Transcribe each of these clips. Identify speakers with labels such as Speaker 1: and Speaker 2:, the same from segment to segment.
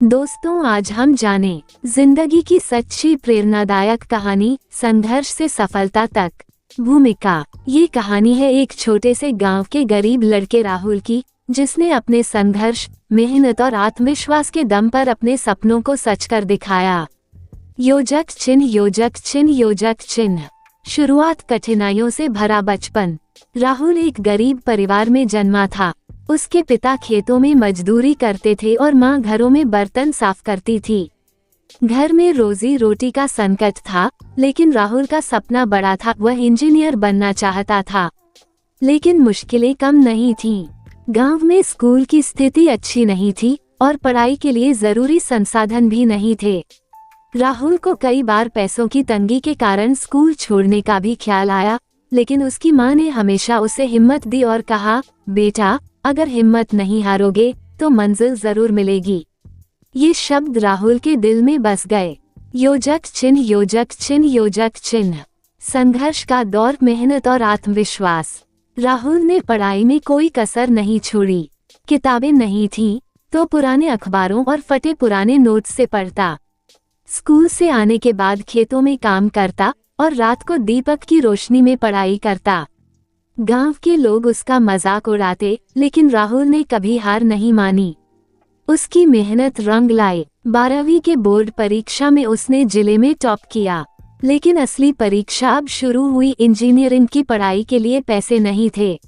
Speaker 1: दोस्तों, आज हम जानें जिंदगी की सच्ची प्रेरणादायक कहानी, संघर्ष से सफलता तक। भूमिका। ये कहानी है एक छोटे से गांव के गरीब लड़के राहुल की, जिसने अपने संघर्ष, मेहनत और आत्मविश्वास के दम पर अपने सपनों को सच कर दिखाया। योजक चिन्ह, योजक चिन्ह, योजक चिन्ह। शुरुआत कठिनाइयों से भरा बचपन। राहुल एक गरीब परिवार में जन्मा था। उसके पिता खेतों में मजदूरी करते थे और माँ घरों में बर्तन साफ करती थी। घर में रोजी रोटी का संकट था, लेकिन राहुल का सपना बड़ा था। वह इंजीनियर बनना चाहता था। लेकिन मुश्किलें कम नहीं थीं। गांव में स्कूल की स्थिति अच्छी नहीं थी और पढ़ाई के लिए जरूरी संसाधन भी नहीं थे। राहुल को कई बार पैसों की तंगी के कारण स्कूल छोड़ने का भी ख्याल आया, लेकिन उसकी माँ ने हमेशा उसे हिम्मत दी और कहा, बेटा, अगर हिम्मत नहीं हारोगे तो मंजिल जरूर मिलेगी। ये शब्द राहुल के दिल में बस गए। योजक चिन्ह, योजक चिन्ह, योजक चिन्ह। संघर्ष का दौर, मेहनत और आत्मविश्वास। राहुल ने पढ़ाई में कोई कसर नहीं छोड़ी। किताबें नहीं थीं, तो पुराने अखबारों और फटे पुराने नोट्स से पढ़ता। स्कूल से आने के बाद खेतों में काम करता और रात को दीपक की रोशनी में पढ़ाई करता। गांव के लोग उसका मजाक उड़ाते, लेकिन राहुल ने कभी हार नहीं मानी। उसकी मेहनत रंग लाई। 12वीं के बोर्ड परीक्षा में उसने जिले में टॉप किया। लेकिन असली परीक्षा अब शुरू हुई। इंजीनियरिंग की पढ़ाई के लिए पैसे नहीं थे।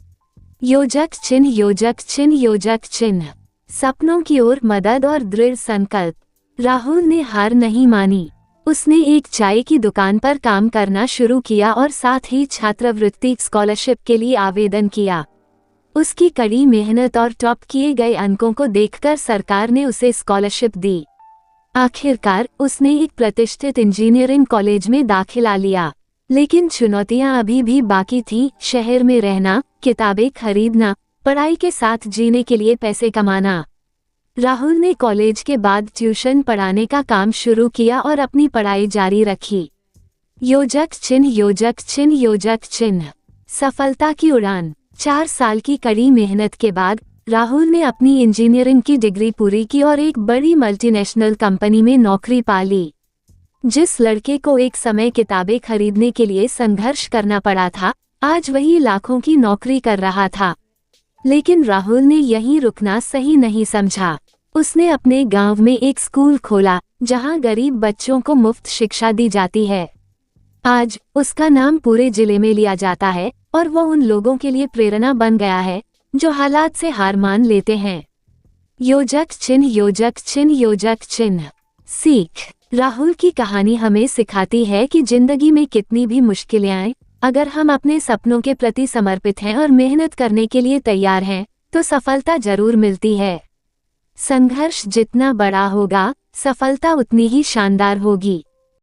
Speaker 1: योजक चिन्ह, योजक चिन्ह, योजक चिन्ह। सपनों की ओर मदद और दृढ़ संकल्प। राहुल ने हार नहीं मानी। उसने एक चाय की दुकान पर काम करना शुरू किया और साथ ही छात्रवृत्ति स्कॉलरशिप के लिए आवेदन किया। उसकी कड़ी मेहनत और टॉप किए गए अंकों को देखकर सरकार ने उसे स्कॉलरशिप दी। आखिरकार उसने एक प्रतिष्ठित इंजीनियरिंग कॉलेज में दाखिला लिया। लेकिन चुनौतियां अभी भी बाकी थीं। शहर में रहना, किताबें खरीदना, पढ़ाई के साथ जीने के लिए पैसे कमाना। राहुल ने कॉलेज के बाद ट्यूशन पढ़ाने का काम शुरू किया और अपनी पढ़ाई जारी रखी। योजक चिन्ह, योजक चिन्ह, योजक चिन्ह। सफलता की उड़ान। 4 साल की कड़ी मेहनत के बाद राहुल ने अपनी इंजीनियरिंग की डिग्री पूरी की और एक बड़ी मल्टीनेशनल कंपनी में नौकरी पा ली। जिस लड़के को एक समय किताबें खरीदने के लिए संघर्ष करना पड़ा था, आज वही लाखों की नौकरी कर रहा था। लेकिन राहुल ने यहीं रुकना सही नहीं समझा। उसने अपने गांव में एक स्कूल खोला, जहां गरीब बच्चों को मुफ्त शिक्षा दी जाती है। आज उसका नाम पूरे जिले में लिया जाता है और वो उन लोगों के लिए प्रेरणा बन गया है जो हालात से हार मान लेते हैं। योजक चिन्ह, योजक चिन्ह, योजक चिन्ह। सीख। राहुल की कहानी हमें सिखाती है कि जिंदगी में कितनी भी मुश्किलें आए, अगर हम अपने सपनों के प्रति समर्पित हैं और मेहनत करने के लिए तैयार हैं, तो सफलता जरूर मिलती है। संघर्ष जितना बड़ा होगा, सफलता उतनी ही शानदार होगी।